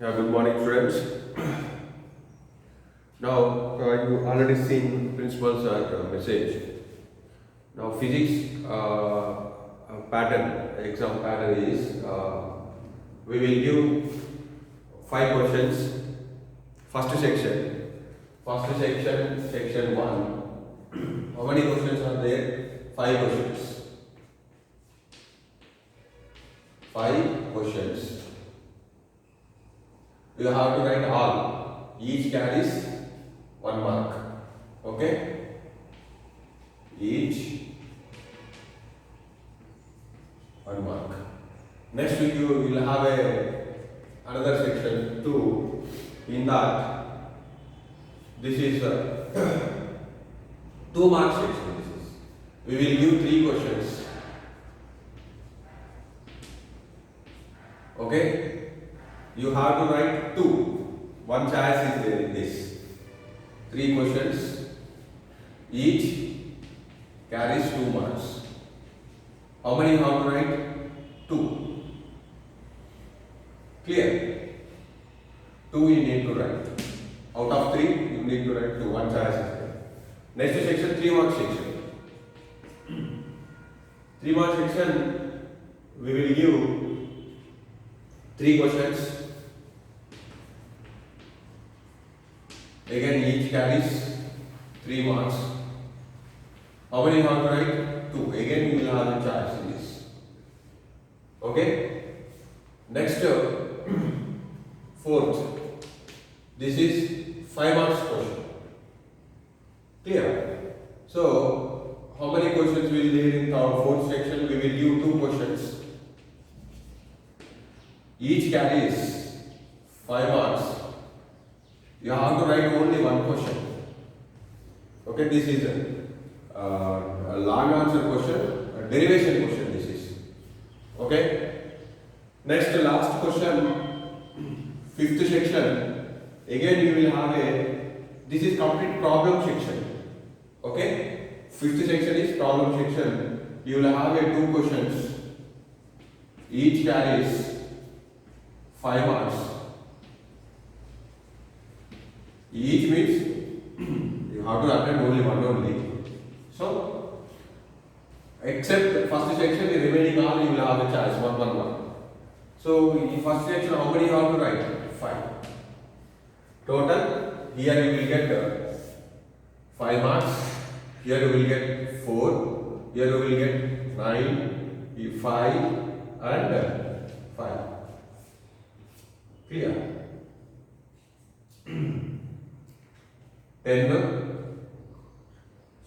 Yeah, good morning, friends. Now, you already seen principles and message. Now, physics pattern, exam pattern is we will give five questions. Section one. How many questions are there? Five questions. Five questions. You have to write all. Each carries 1 mark. Okay? Each 1 mark. Next week you will have another section 2. In that, this is a 2 mark section. This is. We will give 3 questions. Okay? You have to write 2. One choice is there in this. 3 questions. Each carries 2 marks. How many you have to write? 2. Clear? 2 you need to write. Out of 3, you need to write 2. One choice is there. Next section, 3 mark section. 3 mark section, we will give 3 questions. Again, each carries 3 marks. How many you have to write? 2. Again, you will have a choice in this. Okay? Next, fourth. This is 5 marks question. Clear? So, how many questions will there in our fourth section? We will give 2 questions. Each carries 5 marks. You have to write only 1 question. Okay, this is a long answer question, a derivation question. This is okay. Next, last question, fifth section. Again, you will have this is complete problem section. Okay, fifth section is problem section. You will have 2 questions. Each carries 5 marks. Each means you have to attend only one only. So, except first section, the remaining all you will have a choice, 1. So, in first section, how many you have to write? 5. Total, here you will get 5 marks. Here you will get 4. Here you will get 9, 5 and 5. Clear? 10,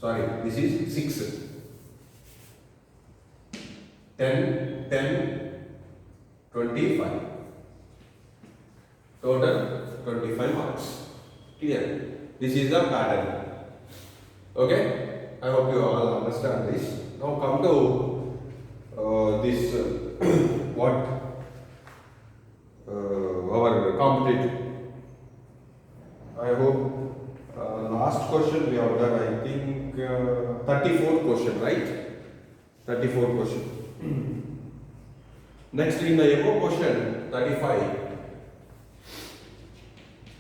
sorry, this is 6. 10, 25. Total 25 marks. Clear? This is the pattern. Okay? I hope you all understand this. Now come to this what our competitive. I hope last question we have done, I think 34th question, right? 34th question. Next in the above question, 35.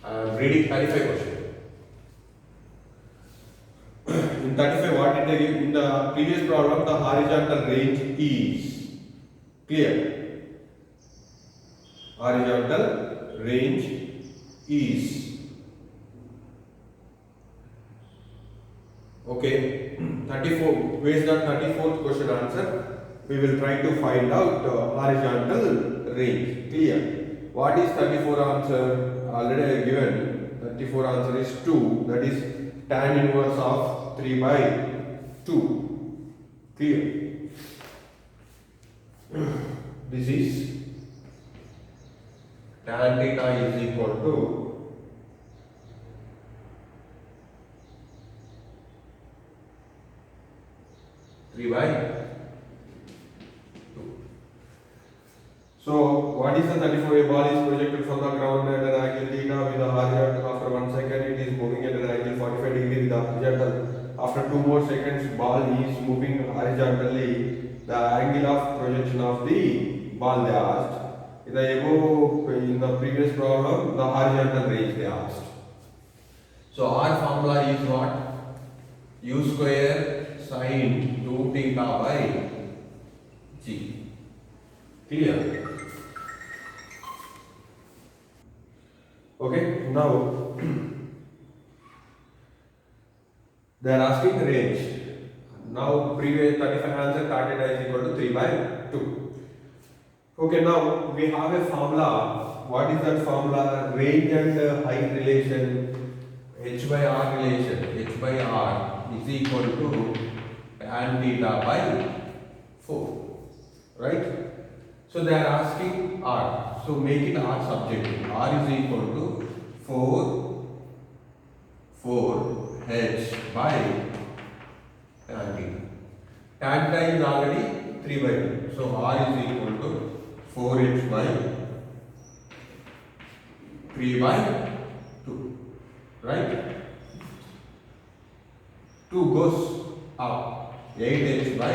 I am reading 35 question. In 35, what did they give? In the previous problem, the horizontal range is clear. Horizontal range is. Okay, 34, based on 34th question answer, we will try to find out horizontal range. Clear? What is 34 answer? Already I have given. 34 answer is 2. That is tan inverse of 3 by 2. Clear? This is tan theta is equal to 3 by 2. So, what is the 34? A ball is projected from the ground at an angle theta with a horizontal. After 1 second, it is moving at an angle 45 degree with the horizontal. After 2 more seconds, ball is moving horizontally. The angle of projection of the ball they asked. in the previous problem, the horizontal range they asked. So our formula is what? U square sine 2 theta by g. Clear? Okay, now they are asking the range. Now previous 35 answer started as equal to 3 by 2. Okay, now we have a formula. What is that formula? Range and height relation, h by r relation. H by r is equal to tan theta by 4. Right? So they are asking r. So make it r subjective. R is equal to 4 h by tan theta. Tan theta is already 3 by 2. So r is equal to 4h by 3 by 2. Right? 2 goes up. 8h by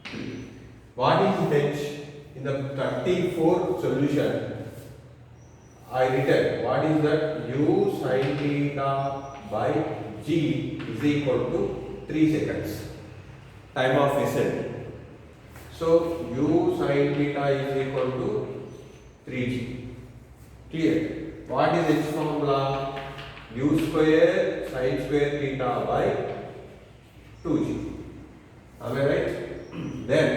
3. What is h? In the 34 solution, I written what is that? U sin theta by g is equal to 3 seconds. Time of ascent. So u sin theta is equal to 3g. Clear? What is h formula? U square sin square theta by 2g. Am I right? Then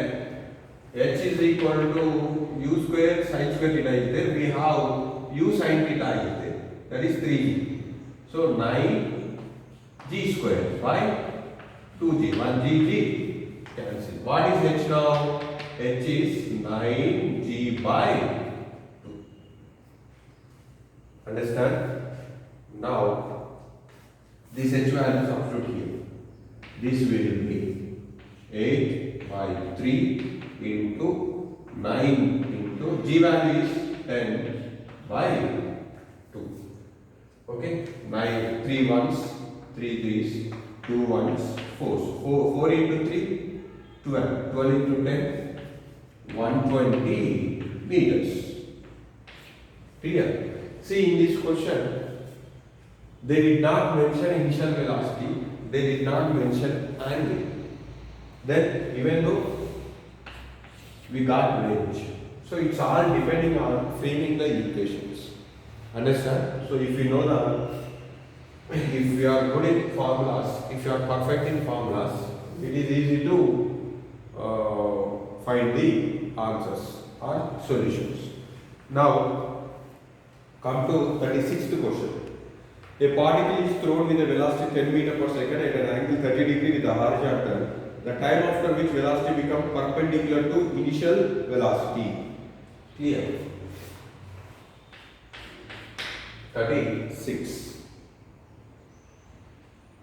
h is equal to u square sin square theta is there. We have u sin theta is there. That is 3g. So 9g square by 2g. 1g cancel. What is h now? H is 9g by 2. Understand? Now this h value substitute here. This will be 8 by 3 into 9 into g value is 10 by 2. Okay, 9, 3 ones, 3 threes, 2 ones, 4. So 4 into 3, 12. 12 into 10, 120 meters. Clear? See, in this question, they did not mention initial velocity, they did not mention angle. Then, even though we got range. So it's all depending on framing the equations. Understand? So if you know the, if you are good in formulas, if you are perfect in formulas, it is easy to find the answers or solutions. Now, come to 36th question. A particle is thrown with a velocity 10 meters per second at an angle 30 degrees with a horizontal. The time after which velocity becomes perpendicular to initial velocity. Clear? 36.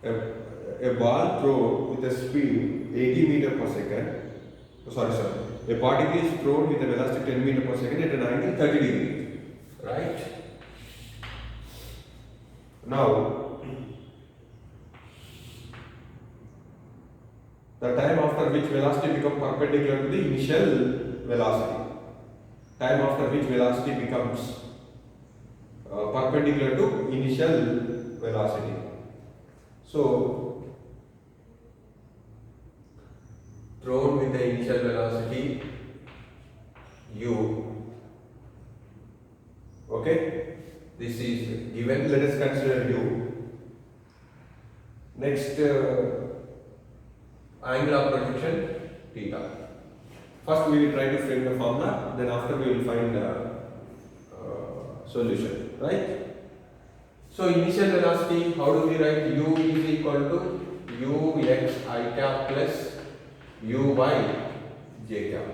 A ball thrown with a speed 80 meters per second. Sorry. A particle is thrown with a velocity 10 meters per second at an angle 30 degrees. Right? Now, the time after which velocity becomes perpendicular to the initial velocity. Time after which velocity becomes perpendicular to initial velocity. So, thrown with the initial velocity u. Okay, this is given. Let us consider u. Next. Angle of projection theta. First we will try to frame the formula, then after we will find the solution, right? So initial velocity, how do we write? U is equal to u x I cap plus u y j cap.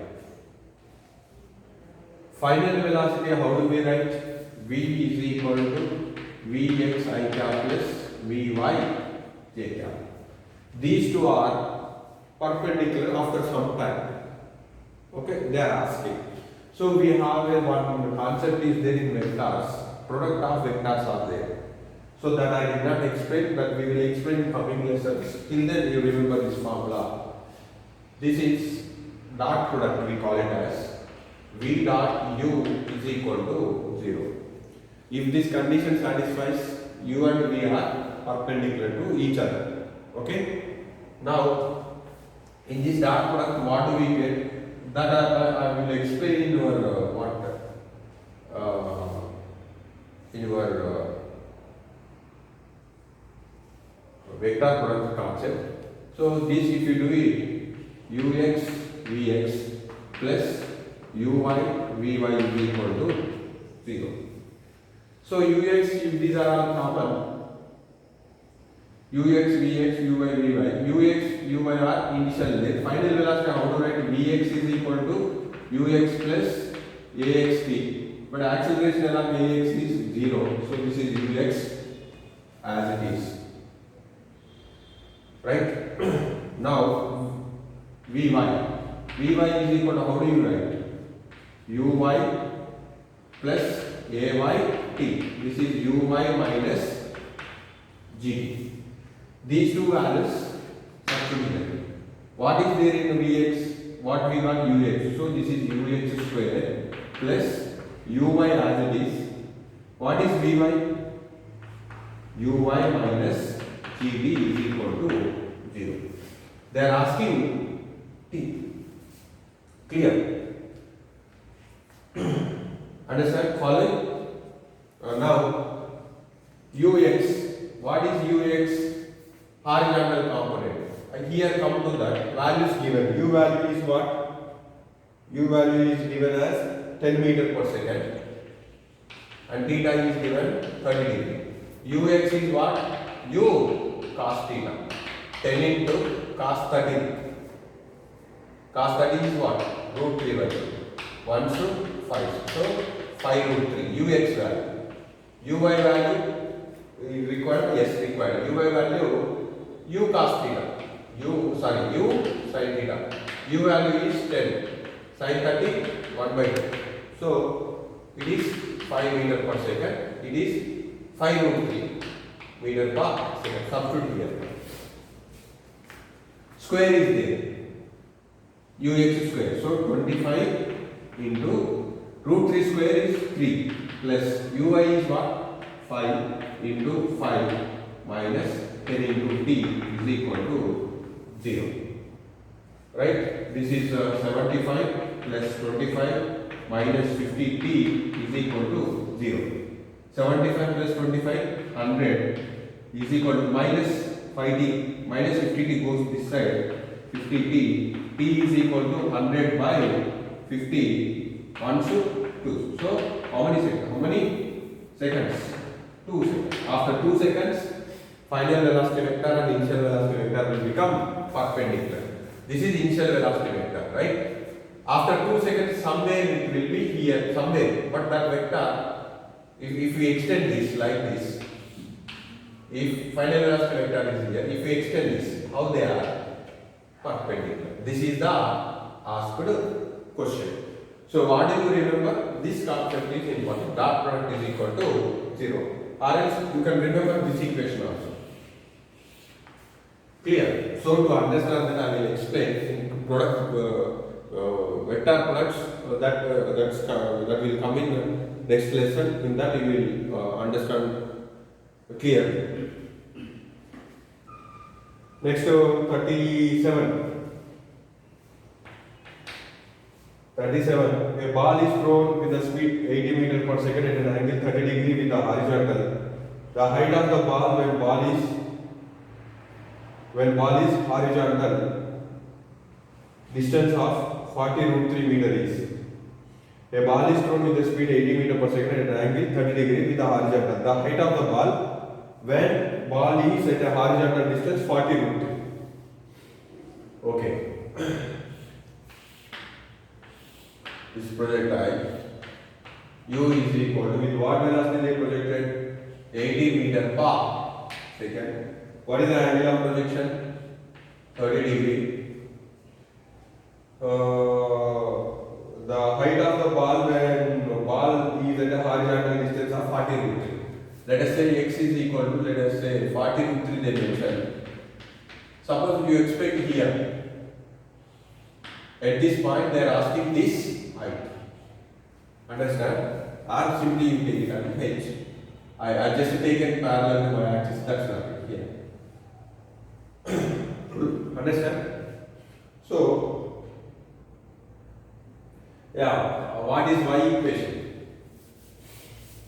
Final velocity, how do we write? V is equal to v x I cap plus v y j cap. These two are perpendicular after some time. Okay, they are asking. So we have one concept is there in vectors. Product of vectors are there. So that I did not explain, but we will explain in coming lessons. Till then you remember this formula. This is dot product, we call it as. v dot u is equal to 0. If this condition satisfies, u and v are perpendicular to each other. Okay. Now, in this dot product, what do we get? That I will explain in your in your vector product concept. So this, if you do it, ux vx plus uy vy is equal to 0. So ux, if these are all common, ux vx uy vy, ux uy are initial length. Final velocity, how to write? Vx is equal to ux plus axt. But acceleration along ax is 0. So this is ux as it is. Right? Now, Vy is equal to, how do you write? Uy plus Ayt. This is Uy minus Gt. These two values substituted. What is there in Vx? What we got? Ux. So this is Ux square plus Uy as it is. What is Vy? Uy minus Gd is equal to 0. They are asking t. Clear? Understand? Following? Now, ux. What is ux? Horizontal component. Here come to that. Values given. U value is what? U value is given as 10 meter per second. And theta is given 30 degree. Ux is what? U cos theta. 10 into cos 30. Cos 30 is what? Root 3 by 2. 1 to 5. So 5 root 3. Ux value. Uy value is required? Yes, required. Uy value u cos theta. U sin theta. U value is 10. Sin 30 1 by 2. So it is 5 meter per second. It is 5 root 3 meter per second. Substitute here. Square is there. Ux square. So 25 into root 3 square is 3 plus uy is what? 5 into 5 minus 10 into t is equal to 0. Right? This is 75 plus 25 minus 50t is equal to 0. 75 plus 25, 100 is equal to minus 5t, minus 50t goes this side, 50t, t is equal to 100 by 50, 1 to 2. So, how many seconds? How many seconds? 2 seconds. After 2 seconds, final velocity vector and initial velocity vector will become perpendicular. This is initial velocity vector, right? After 2 seconds, somewhere it will be here, somewhere, but that vector, if we extend this like this, if final velocity vector is here, if we extend this, how they are? Perpendicular. This is the asked question. So what do you remember? This concept is important. Dot product is equal to 0. Or else you can remember this equation also. Clear? So to understand that, I will explain in product vector products that will come in next lesson. In that you will understand clear. Next 37. A ball is thrown with a speed 80 meters per second at an angle 30 degree with a horizontal. The height of the ball when ball is horizontal, distance of 40 root 3 meter is. A ball is thrown with a speed 80 meters per second at an angle 30 degree with a horizontal. The height of the ball when ball is at a horizontal distance 40 root 3. Okay. This projectile u is equal to, with what velocity they projected? 80 meter per second. What is the angle of projection? 30 degree. The height of the ball when ball is at a horizontal distance of 40 root 3. Let us say x is equal to, let us say 40 root 3 they mentioned. Suppose you expect here, at this point they are asking this height. Understand? Or simply you take it as h. I just taken parallel to my axis. That's not it here. Understand? So, yeah, what is y equation?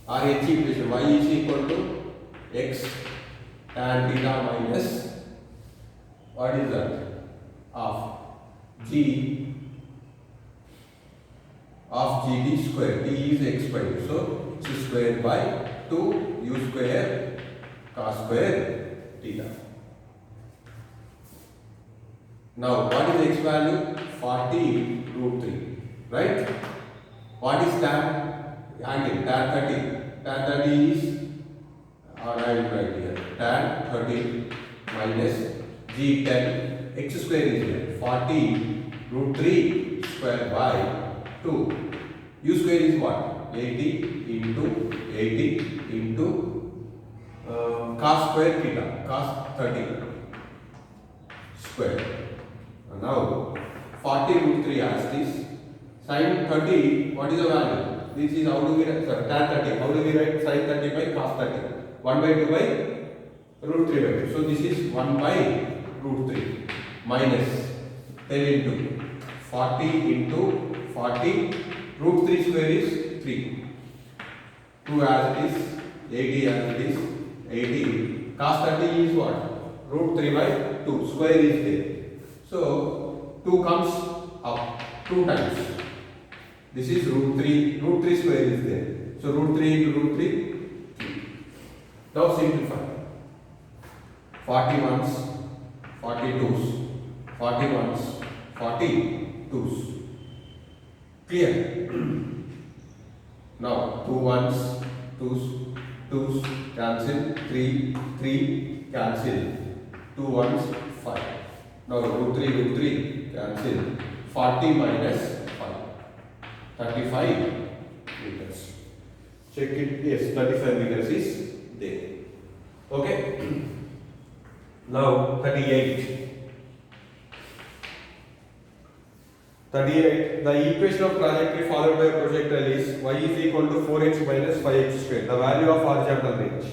Or h equation? Y is equal to x tan theta minus, what is that? Of g of gt square. T is x square. So x square by 2 u square cos square theta. Now what is x value? 40 root 3. Right? What is tan? Angle tan 30. Tan 30 is, or I will write here, tan 30 minus g10, x square is here, 40 root 3 square by 2. U square is what? 80 into 80 into cos square theta, cos 30 square. Now 40 root 3 as this, sin 30, what is the value? This is how do we write, sorry, tan 30, how do we write sin 30 by cos 30? 1 by 2 by root 3 by 2. So this is 1 by root 3 minus 10 into 40 into 40, root 3 square is 3. 2 as it is, 80 as it is, 80. Cos 30 is what? Root 3 by 2, square is there. So 2 comes up 2 times. This is root 3 square is there. So root 3 into root 3. Now simplify. 41s, 42s, 41s, 42s. Clear? Now 2 ones, 2s cancel, 3 cancel, 2 ones 5. Now root 3 cancel, 40 minus 5, 35 meters. Check it, yes, 35 meters is there. Okay? Now 38. 38. The equation of trajectory followed by a projectile is y is equal to 4x minus 5x square. The value of horizontal range.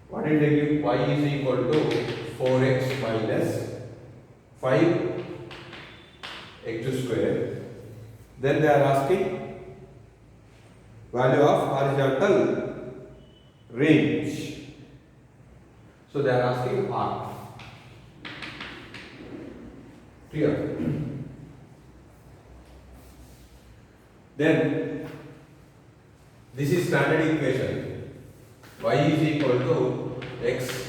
What did they give? Y is equal to 4x minus 5x square. Then they are asking value of horizontal range. So they are asking R. Clear? Then this is standard equation. Y is equal to x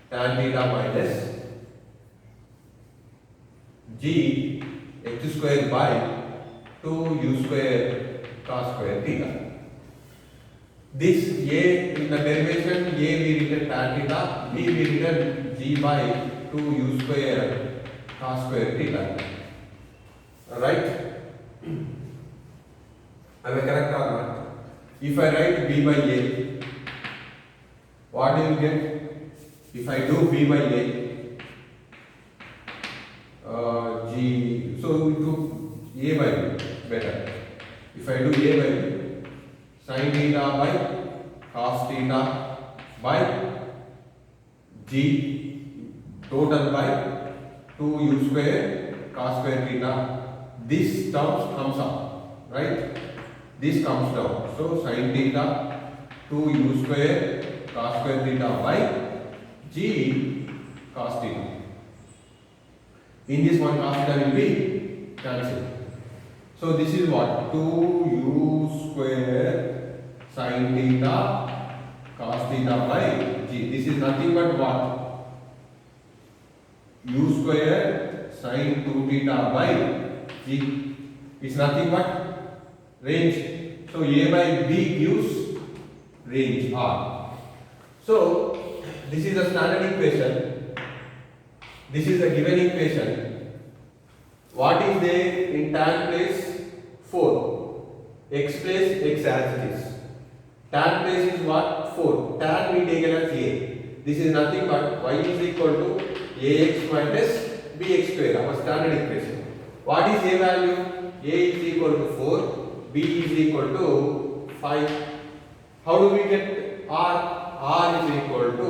tan theta minus g x square by 2 u square cos square theta. This a in the derivation, a we written tan theta, b we written g by 2 u square cos square theta. Alright? Am I correct or not? If I write b by a, what do you get? If I do b by a, g, so we do a by b, better. If I do a by b, sin theta by cos theta by g total by 2 u square cos square theta. This term comes up, right? This comes down. So sin theta 2 u square cos square theta by g cos theta. In this one cos theta will be cancelled. So this is what? 2 u square sin theta cos theta by g. This is nothing but what? U square sin 2 theta by g. It's nothing but range. So a by b gives range R. So this is a standard equation. This is a given equation. What is there in tan place? 4. X place x as it is. Tan place is what? 4. Tan we taken as a. This is nothing but y is equal to ax minus bx square, our standard equation. What is a value? A is equal to 4, B is equal to 5. How do we get R? R is equal to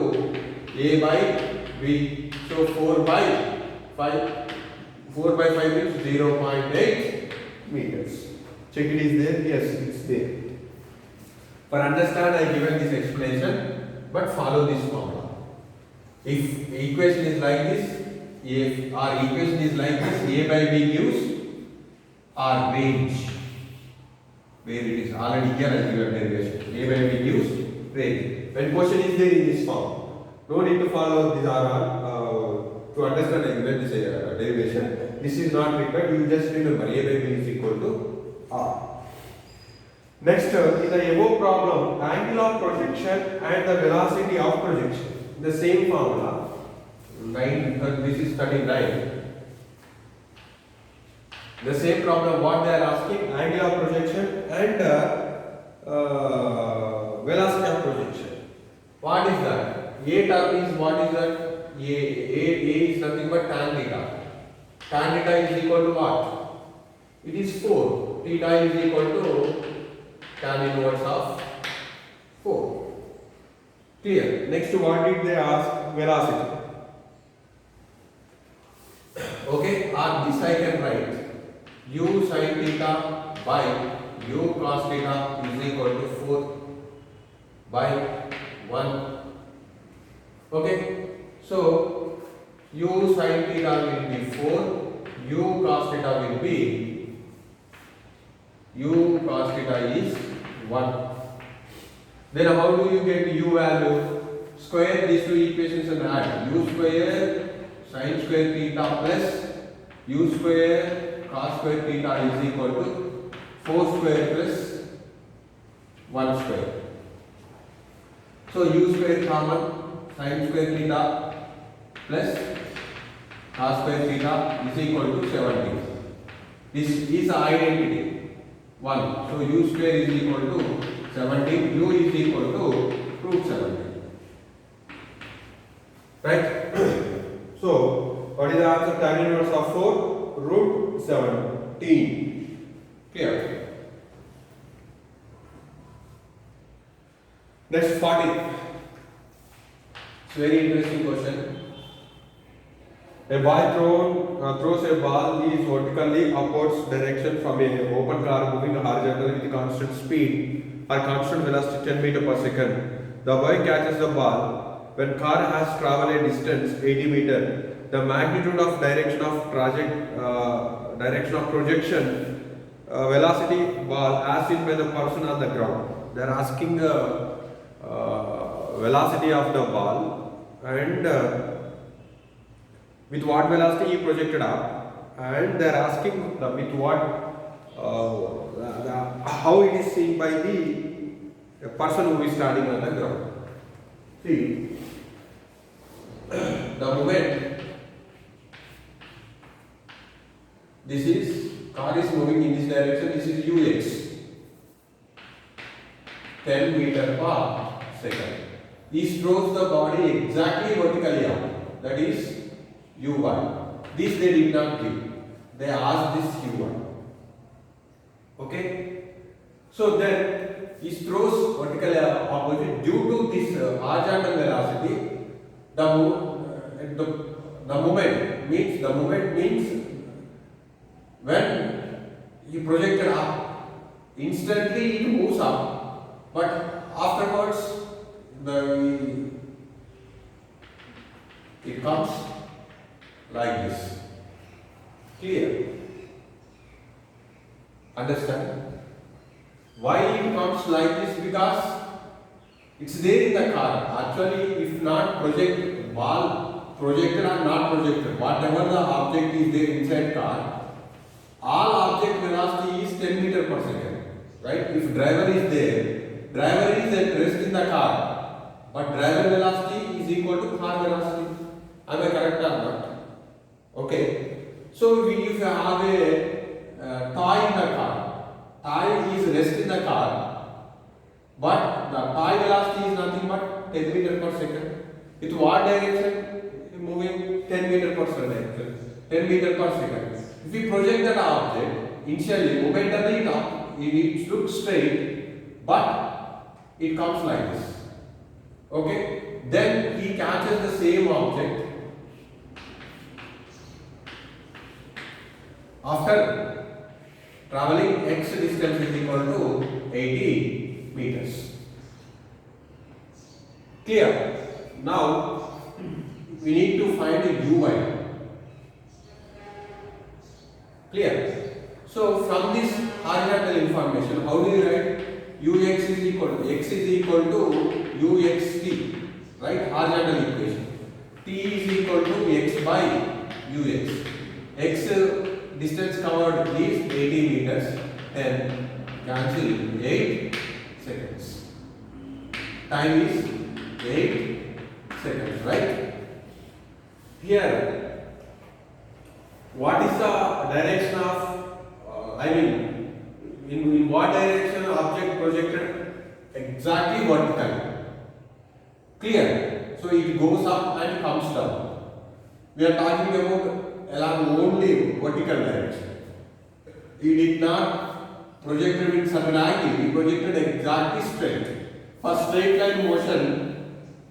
A by B. So 4 by 5. 4 by 5 means 0.8 meters. Check it is there? Yes, it's there. For understand, I given this explanation, but follow this formula. If equation is like this, if our equation is like this, A by B gives our range. Where it is already here as given derivation. A by B gives range. When question is there in this form, no need to follow this R to understand I given this derivation. This is not required. You just remember A by B is equal to R. Next, in the above problem, angle of projection and the velocity of projection. The same formula. This is 39. The same problem. What they are asking? Angle of projection and velocity of projection. What is that? A term is what is that? A is nothing but tan theta. Tan theta is equal to what? It is 4. Theta is equal to tan inverse of 4. Clear. Next, what did they ask? Velocity. Okay, or this I can write u sin theta by u cos theta is equal to 4 by 1. Okay, so u sin theta will be 4, u cos theta will be u cos theta is 1. Then how do you get u value? Square these two equations and add u square sin square theta plus u square cos square theta is equal to 4 square plus 1 square. So u square common, sin square theta plus cos square theta is equal to 70. This is identity 1. So u square is equal to 17. U is equal to root 17. Right? So what is the answer? Tan inverse of 4 root 17. Clear? Next 40. It's a very interesting question. A boy throws a ball is vertically upwards direction from an open car moving horizontally with constant speed or constant velocity 10 meter per second. The boy catches the ball. When car has traveled a distance 80 meter, the magnitude of direction of projection velocity ball as seen by the person on the ground. They are asking the velocity of the ball and with what velocity he projected up, and they are asking with what how it is seen by the person who is standing on the ground. See, the moment this is car is moving in this direction, this is ux 10 meter per second. This throws the body exactly vertically up, that is u1. This they did not give. They asked this u1. Okay. So then this throws vertically opposite due to this horizontal velocity. The moment means when you project it up, instantly it moves up, but afterwards it comes like this. Clear? Understand? Why it comes like this? Because it's there in the car. Actually, if not projected or not projected, whatever the object is there inside car, all object velocity is 10 meter per second. Right? If driver is there, driver is at rest in the car, but driver velocity is equal to car velocity. Am I correct or not? Okay. So if you have a toy in the car, toy is rest in the car, but the toy velocity is nothing but 10 meter per second. With what direction? Moving 10 meter per second. 10 meter per second. If we project that object initially momentarily it looks straight, but it comes like this. Okay, then he catches the same object after traveling x distance is equal to 80 meters. Clear? Now we need to find a uy. Clear? So from this horizontal information, how do you write? Ux is equal to x is equal to uxt, right? Horizontal equation. T is equal to x by ux. X distance covered is 80 meters. Then cancel 8 seconds. Time is 8 seconds, right? Here, what is the direction of, in what direction object projected? Exactly vertically. Clear? So it goes up and comes down. We are talking about along only vertical direction. It did not projected with certain angle, it projected exactly straight. For straight line motion,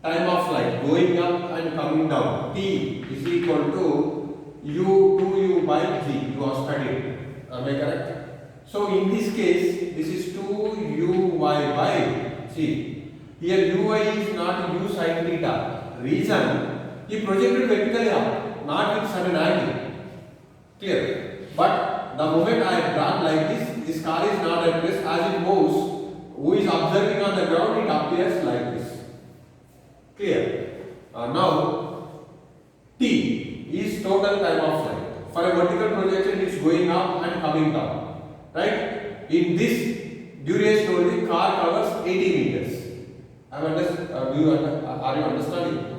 time of flight going up and coming down, T is equal to U 2U by G. You are studied. Am I correct? So in this case, this is 2uy by g. Here uy is not u sin theta. Reason, he projected vertically up, not with certain angle. Clear? But the moment I have drawn like this car is not at rest. As it moves, who is observing on the ground, it appears like this. Clear? Now, t is total time of flight. For a vertical projection, it is going up and coming down. Right? In this duration only, car covers 80 meters. Are you understanding?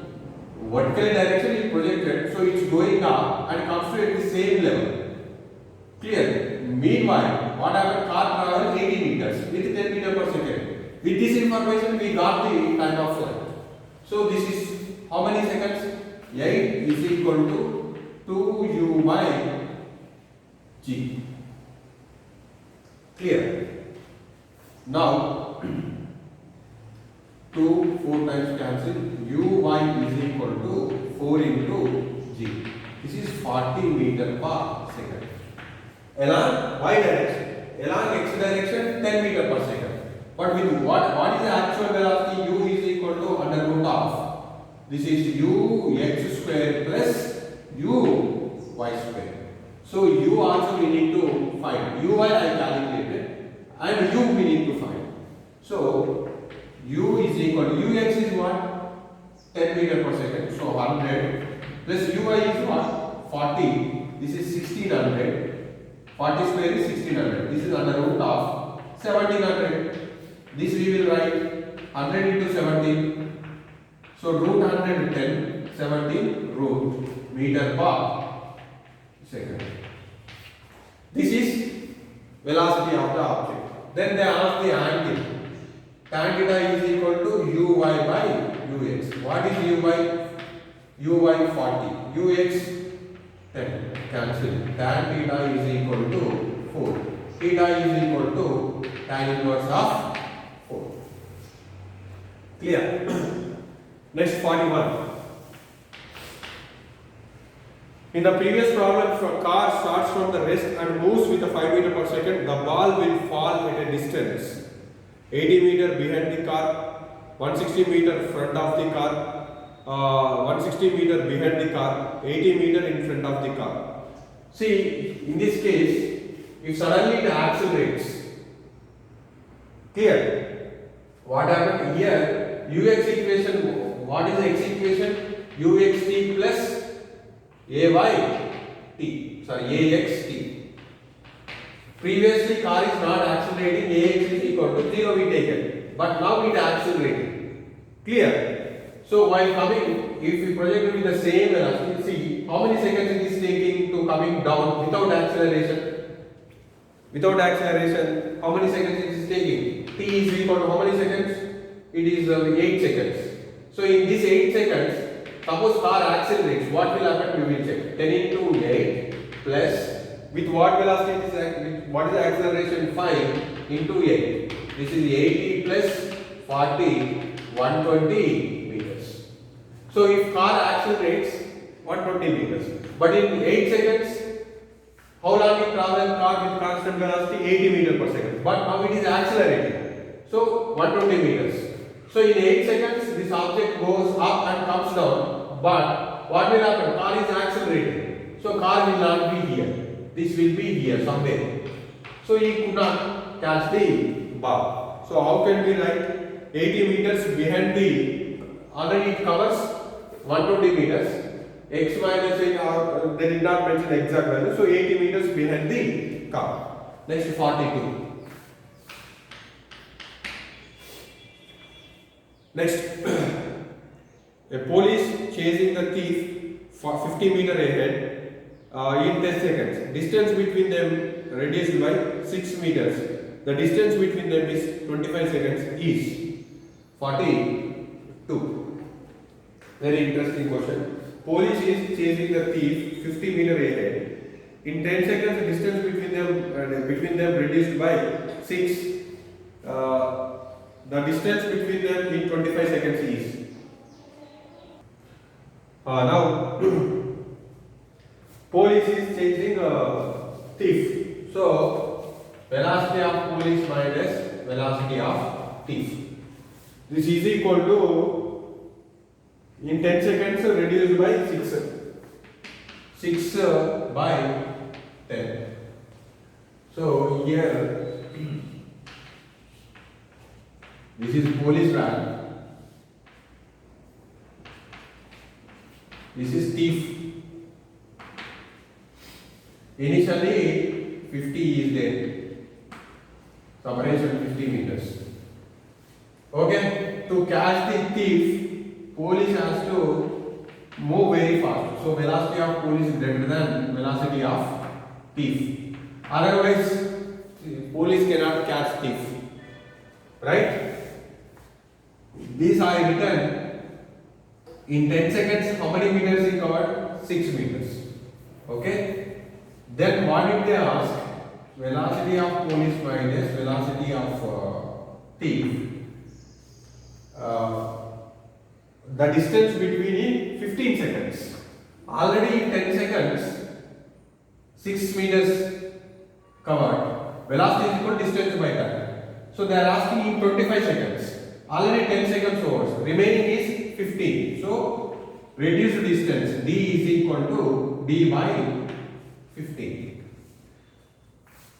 Vertical direction is projected, so it's going up and comes to at the same level. Clear? Meanwhile, what happened? Car travels 80 meters with 10 meters per second. With this information, we got the time of flight. So this is how many seconds? 8 is equal to 2u by g. Clear? Now 2 4 times cancel. Uy is equal to 4 into g. This is 40 meter per second. Along y direction, along x direction 10 meter per second. But with what is the actual velocity? U is equal to under root of. This is u x square plus u y square. So u also we need to find. Uy I calculated and u we need to find. So u is equal to ux is what? 10 meter per second. So 100 plus uy is what? 40. This is 1600. 40 square is 1600. This is under root of 1700. This we will write 100 into 17. So root 110, 17 root meter per second. This is velocity of the object. Then they ask the angle. Tan theta is equal to uy by ux. What is uy 40, ux 10. Cancel. Tan theta is equal to 4. Theta is equal to tan inverse of 4. Clear? Next 41. In the previous problem, if a car starts from the rest and moves with a 5 meter per second, the ball will fall at a distance 80 meter behind the car, 160 meter front of the car, 160 meter behind the car, 80 meter in front of the car. See, in this case, if suddenly it accelerates, clear? What happened here? Ux equation, what is the x equation? Uxt plus axt. Previously car is not accelerating, ax is equal to 0 we taken, but now it accelerating. Clear? So while coming, if we project with the same velocity, see how many seconds it is taking to coming down without acceleration. Without acceleration, how many seconds it is taking? T is equal to how many seconds? It is 8 seconds. So in this 8 seconds, suppose car accelerates, what will happen? We will check. 10 into 8 plus With what velocity it is, what is the acceleration? 5 into 8. This is 80 plus 40, 120 meters. So if car accelerates 120 meters, but in 8 seconds, how long it travels car with constant velocity? 80 meters per second. But now it is accelerating. So 120 meters. So in 8 seconds, this object goes up and comes down. But what will happen? Car is accelerating. So car will not be here. This will be here somewhere. So he could not catch the bar. So how can we write 80 meters behind the, already it covers 120 meters. X minus 8, they did not mention exact value. So 80 meters behind the car. Next 42. Next, a police chasing the thief for 50 meters ahead in 10 seconds. Distance between them reduced by 6 meters. The distance between them is 25 seconds each. 42. Very interesting question. Police is chasing the thief 50 meters ahead. In 10 seconds, the distance between them reduced by 6. The distance between them in 25 seconds is. Now, police is chasing a thief. So, velocity of police minus velocity of thief. This is equal to, in 10 seconds reduced by 6. 6 by 10. So, here, this is police van. This is thief. Initially 50 is there. Separation 50 meters. Okay. To catch the thief, police has to move very fast. So velocity of police is greater than velocity of thief. Otherwise, police cannot catch thief. Right? These I written in 10 seconds. How many meters he covered? 6 meters. Okay. Then what did they ask? Velocity of police minus velocity of thief. The distance between in 15 seconds. Already in 10 seconds, 6 meters covered. Velocity is equal to distance by time. So they are asking in 25 seconds. Already 10 seconds over. Remaining is 15. So reduced distance d is equal to d by 15.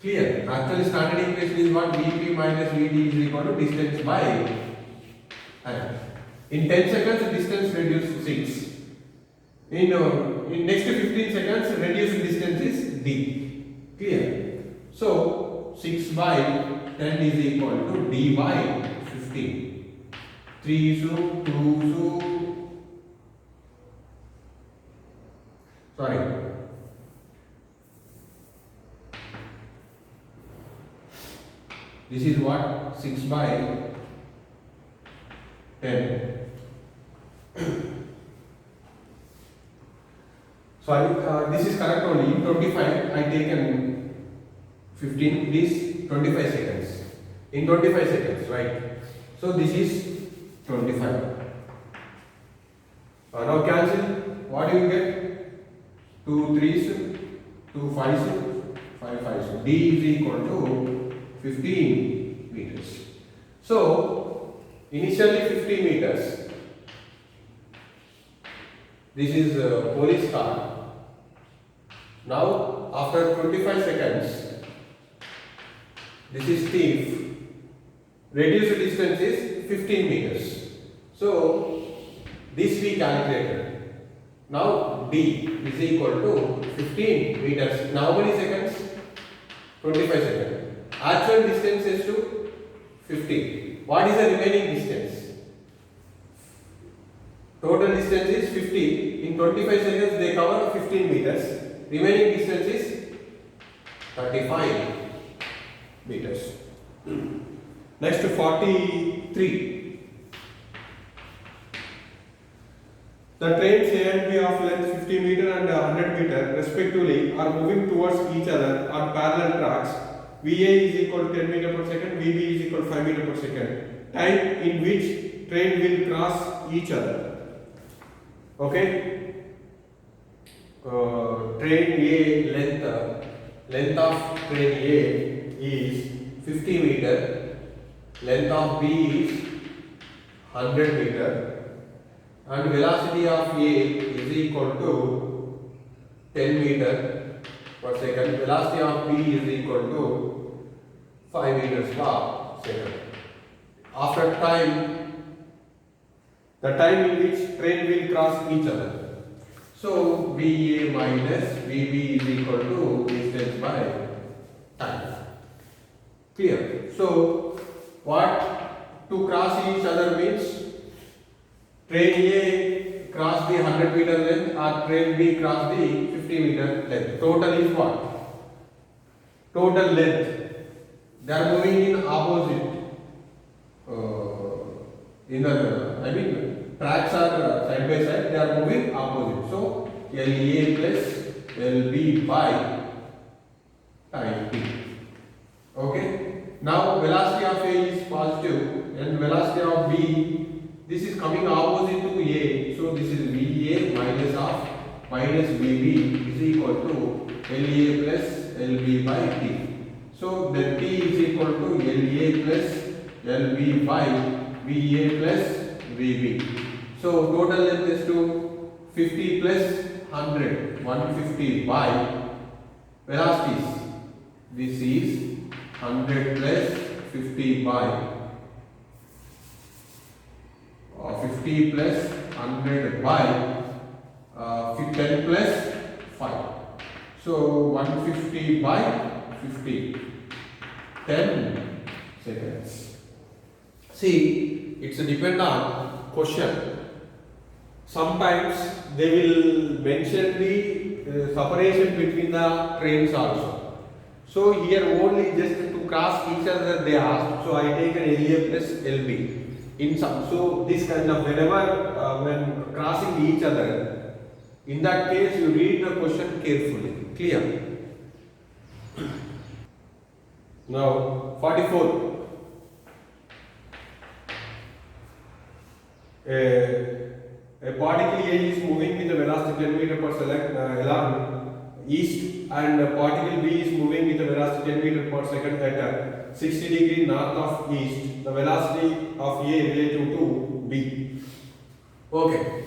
Clear? Actually standard equation is what? Vp minus Vd is equal to distance by time. In 10 seconds distance reduced to 6. In next 15 seconds reduced distance is d. Clear? So 6 by 10 is equal to d by 15. 3 2 sorry. This is what? 6 by 10. Sorry, this is correct only. In 25, I taken 15. This 25 seconds. In 25 seconds, right? So this is 25. Now cancel. What do you get? 2 3s, 2 5s, 5 5s. D is equal to 15 meters. So initially 50 meters. This is a police car. Now after 25 seconds, this is thief. Reduced distance is 15 meters. So this we calculated. Now D is equal to 15 meters. Now how many seconds? 25 seconds. Actual distance is to 50. What is the remaining distance? Total distance is 50. In 25 seconds they cover 15 meters. Remaining distance is 35 meters. Next 43. The trains A and B of length 50 meter and 100 meter respectively are moving towards each other on parallel tracks. VA is equal to 10 meter per second, VB is equal to 5 meter per second. Time in which train will cross each other. Okay. Train A length of train A is 50 meter. Length of B is 100 meter. And velocity of A is equal to 10 meter per second. Velocity of B is equal to 5 meters per second. After time, the time in which train will cross each other. So VA minus VB is equal to distance by time. Clear? So what to cross each other means? Train A cross the 100 meter length or train B cross the 50 meter length. Total is what? Total length. They are moving in opposite. Tracks are side by side. They are moving opposite. So LA plus LB by time t. Okay. Now velocity of A is positive and velocity of B. This is coming opposite to A, so this is VA minus VB is equal to LA plus LB by T. So the T is equal to LA plus LB by VA plus VB. So total length is to 50 plus 100, 150 by velocities. This is 100 plus 50 by 50 plus 100 by 10 plus 5. So 150 by 50. 10 seconds. See, it's depend on question. Sometimes they will mention the separation between the trains also. So here only just to cross each other they asked. So I take an LA plus LB. In some, so this kind of whenever when crossing each other, in that case you read the question carefully. Clear? Now 44. A particle A is moving with a velocity 10 meter per second along east, and particle B is moving with a velocity 10 meter per second at 60 degree north of east. The velocity of A relative to B. Okay.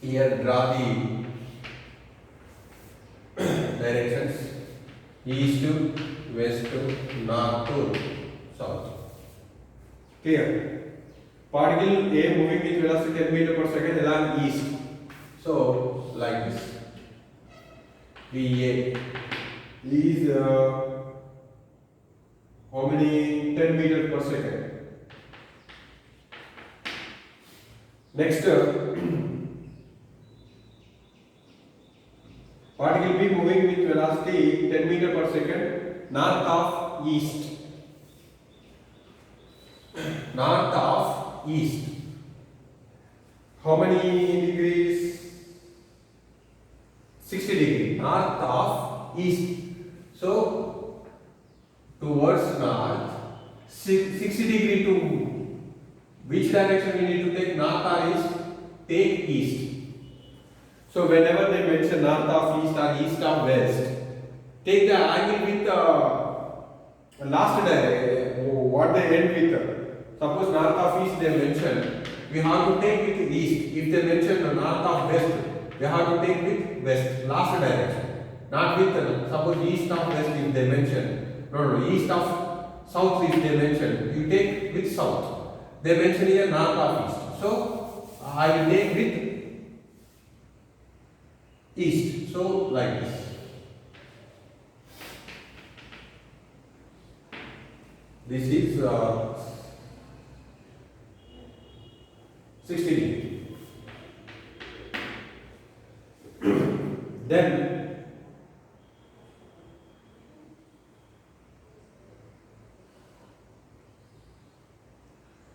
Here draw the directions: east to west to north to south. Clear? Particle A moving with velocity 10 meter per second along east. So like this. VA is how many 10 meters per second. Next, particle B moving with velocity 10 meters per second north of east. North of east. How many degrees? 60 degree. North of east. So towards north, 60 degree to which direction we need to take, north or east? Take east. So whenever they mention north of east or east of west, take the angle with last direction, what they end with. Suppose north of east they mention, we have to take with east. If they mention north of west, we have to take with west, last direction. Not with, suppose east of west if they mention, no, east of south if they mention, you take with south. They mention here north of east. So, I will take with east. So, like this. This is 60 degree. Then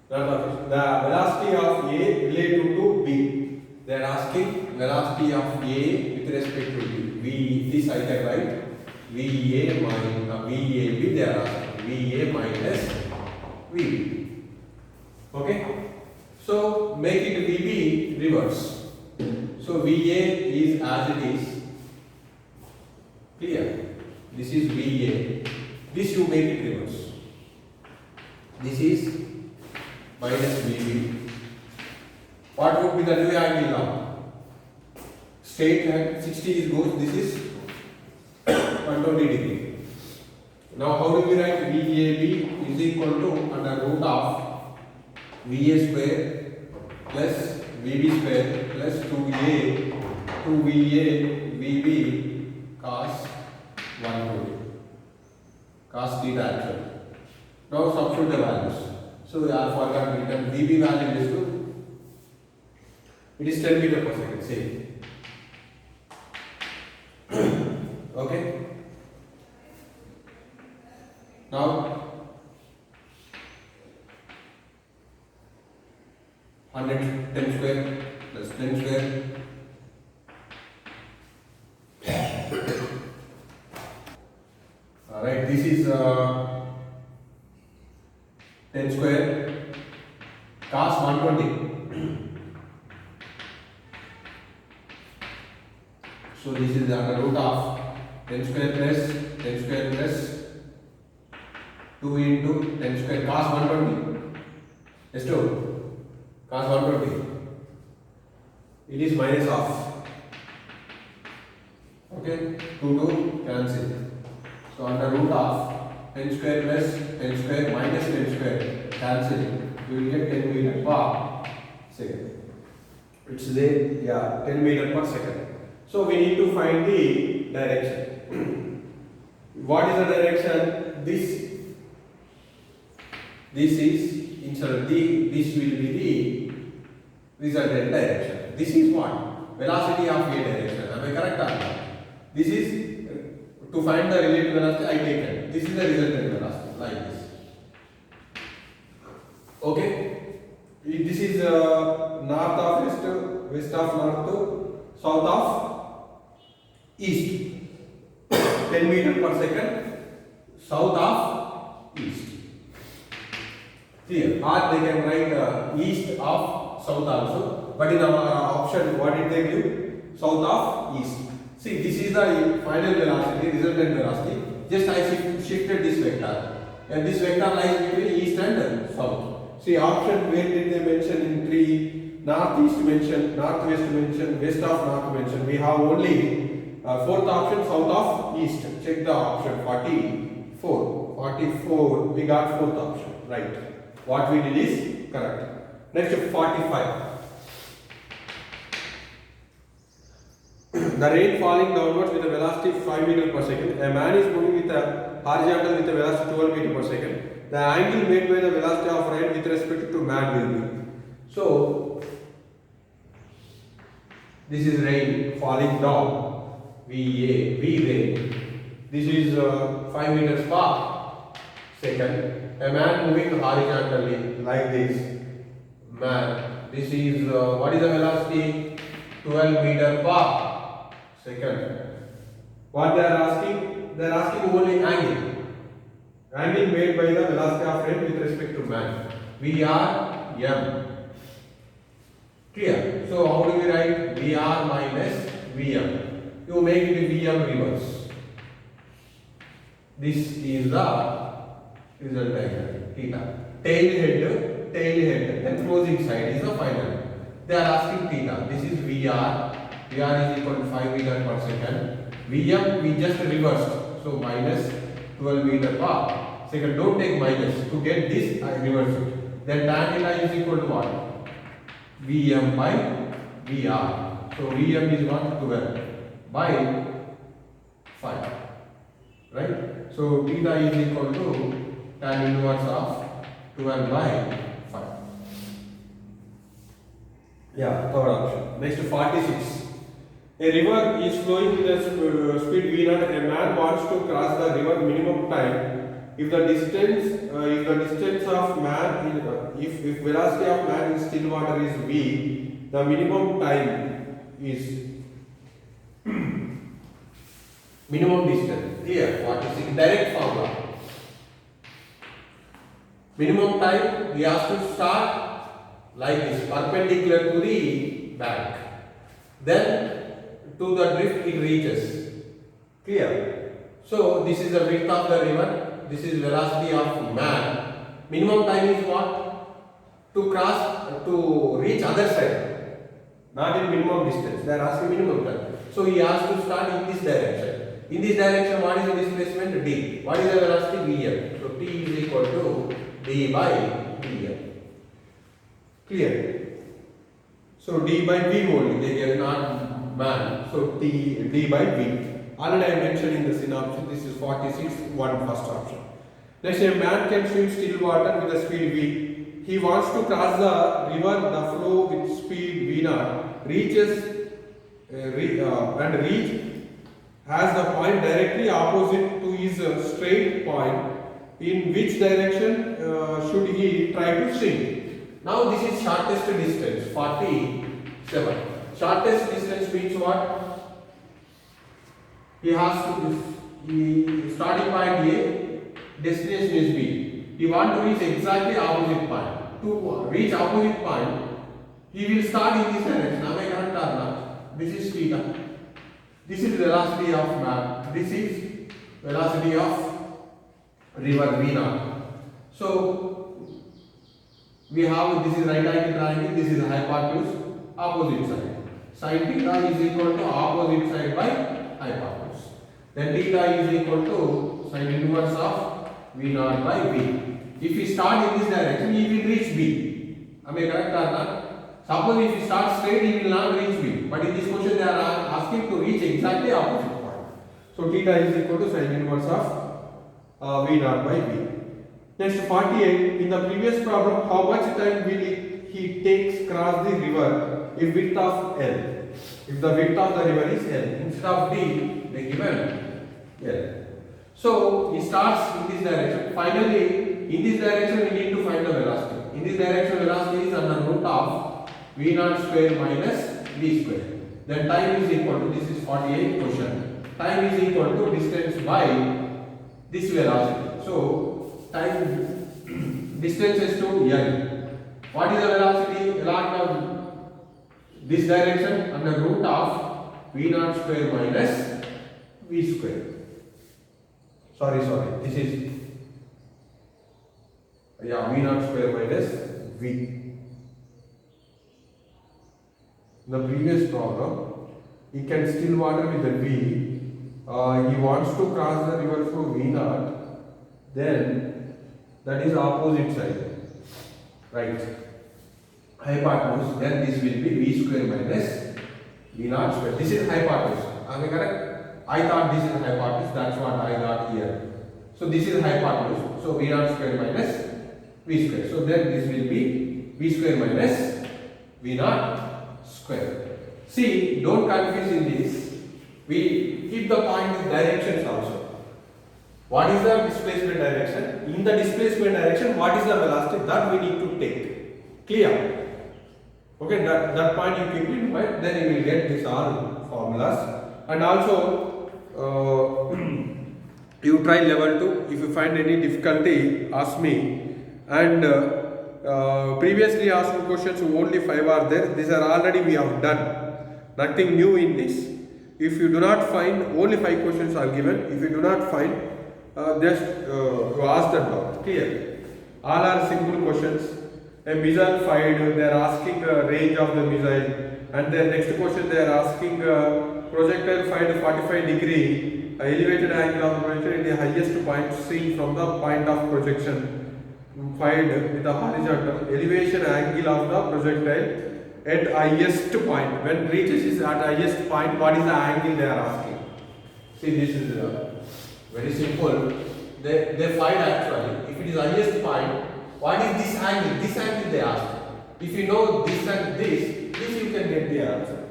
the velocity of A relative to B. They are asking velocity of A with respect to B. V, this I can write VA minus VAB. They are asking VA minus VB. Okay. So make it VB reverse. So VA is as it is. Clear? This is VA. This you make it reverse. This is minus VB. What would be the new angle now? Straight line 60 is goes. This is 120 degree. Now how do we write VAB is equal to under root of VA square plus VB square plus 2A 2VA VB cos 120 cos theta actually. Now substitute the values. So I forgot written VB value is to it is 10 meter per second. Same. Okay. Now 100 10 square plus 10 square. Alright, this is 10 square cos 120. So this is under root of 10 square plus 2 into 10 square cos 120. Yes, 2 cos 120. It is minus half. Okay, 2 cancel. So under root of 10 square plus 10 square minus 10 square cancel. You will get 10 meter per second. It's there, yeah, 10 meter per second. So we need to find the direction. What is the direction? This is instead of this will be the resultant direction. This is what? Velocity of A direction. Am I correct or not? This is to find the relative velocity I taken. This is the resultant velocity like this. Okay. This is north of west, west of north to south of east. 10 meter per second south of east. Clear? Or they can write east of south also. But in our option, what did they give? South of east. See, this is the final velocity, resultant velocity. Just I shifted this vector. And this vector lies between east and south. See, option where did they mention in 3? Northeast mention, northwest mention, west of north mention. We have only fourth option south of east. Check the option 44. 44. We got fourth option. Right. What we did is correct. Next 45. The rain falling downwards with a velocity 5 meter per second. A man is moving with a horizontal with a velocity 12 meter per second. The angle made by the velocity of rain with respect to man will be. So this is rain falling down. V rain. This is 5 meters per second. A man moving horizontally like this. Man. This is what is the velocity? 12 meter per second. What they are asking? They are asking only angle. Angle made by the velocity of rain with respect to man. VR m. Clear? So how do we write VR minus Vm? You make it Vm reverse. This is the result diagram. Theta. Tail head, then closing side is the final. They are asking theta. This is VR. VR is equal to 5 meter per second. Vm we just reversed. So minus 12 meter per second. Don't take minus. To get this, I reverse it. Then tan theta is equal to what? Vm by VR. So Vm is what? 12 by 5. Right? So theta is equal to tan inverse of 12 by 5. Yeah, third option. Next 46. A river is flowing with a speed v0. A man wants to cross the river minimum time. If the distance of man, if velocity of man in still water is v, the minimum time is minimum distance. Here, 46 direct formula. Minimum time, we have to start like this, perpendicular to the bank. Then to the drift it reaches. Clear? So this is the width of the river. This is velocity of man. Minimum time is what? To cross, to reach other side. Not in minimum distance. They are asking minimum time. So he has to start in this direction. In this direction, what is the displacement? D. What is the velocity? Vm. So T is equal to D by Vm. Clear? So D by V only. They are not man. So D by V. Already I mentioned in the synopsis. This is 46. One first option. Next, a man can swim still water with a speed V. He wants to cross the river, the flow with speed V naught, reaches and reach has the point directly opposite to his straight point. In which direction should he try to swim? Now this is shortest distance, 47. Shortest distance means what? He has to, starting point A, destination is B. He wants to reach exactly opposite point. To reach opposite point, he will start in this direction. Am I correct or not? This is theta. This is velocity of man. This is velocity of river V naught. So we have, this is right angle triangle. This is hypotenuse, opposite side. Sin theta is equal to opposite side by hypotenuse. Then theta is equal to sin inverse of V naught by V. If we start in this direction, he will reach B. Am I correct or not? Suppose if he starts straight, he will not reach B. But in this question, they are asking to reach exactly opposite point. So theta is equal to sin inverse of V naught by V. Next, 48. In the previous problem, how much time will he takes cross the river if width of L? If the width of the river is L, instead of D, they given L. So he starts in this direction. Finally, in this direction we need to find the velocity. In this direction, velocity is under root of V naught square minus V square. Then time is equal to, this is 48 question. Time is equal to distance by this velocity. So time distance is to L. What is the velocity along the this direction? Under root of V naught square minus V square. Sorry, this is V naught square minus V. In the previous problem, he can still water with the V. He wants to cross the river through V naught. Then that is opposite side, right? Hypotenuse. Then this will be V square minus V naught square. This is hypotenuse. Am I correct? I thought this is hypotenuse. That's what I got here. So this is hypotenuse. So V naught square minus V square. So then this will be V square minus V naught square. See, don't confuse in this. We keep the point in directions also. What is the displacement direction? In the displacement direction, what is the velocity that we need to take? Clear? Okay, that point you keep in mind, then you will get this all formulas. And also, you try level 2. If you find any difficulty, ask me. And previously asked questions, only 5 are there. These are already we have done. Nothing new in this. If you do not find, only 5 questions are given. If you do not find, just you ask the doubt. Clear? All are simple questions. A missile fired, they are asking range of the missile. And the next question they are asking projectile fired 45 degree elevated angle of the projectile in the highest point seen from the point of projection. Fired with a horizontal elevation angle of the projectile at highest point. When reaches is at highest point, what is the angle they are asking? See, this is very simple. They find actually, if it is highest point, what is this angle? This angle they ask. If you know this and this you can get the answer.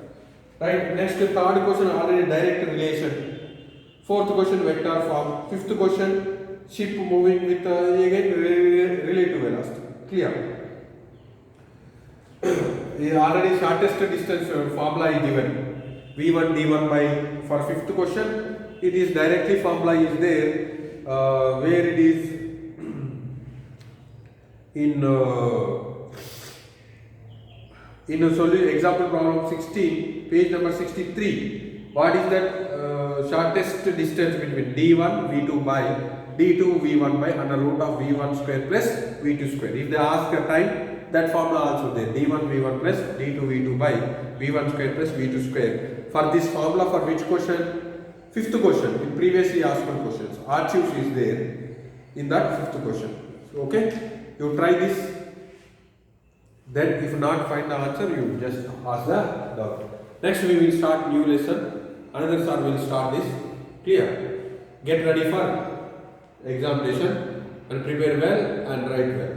Right? Next, third question already direct relation. Fourth question vector form. Fifth question ship moving with again relative velocity. Clear? already shortest distance formula is given. V1 D1 by, for fifth question, it is directly formula is there, where it is in example problem 16, page number 63. What is that shortest distance between D1 V2 by D2 V1 by under root of V1 square plus V2 square? If they ask a time, that formula also there, D1 V1 plus D2 V2 by V1 square plus V2 square. For this formula, for which question? Fifth question, in previously asked questions. Archives is there in that fifth question. So, okay, you try this. Then if not find the answer, you just ask the doubt. Next we will start new lesson. Another sir will start this. Clear? Get ready for examination and prepare well and write well.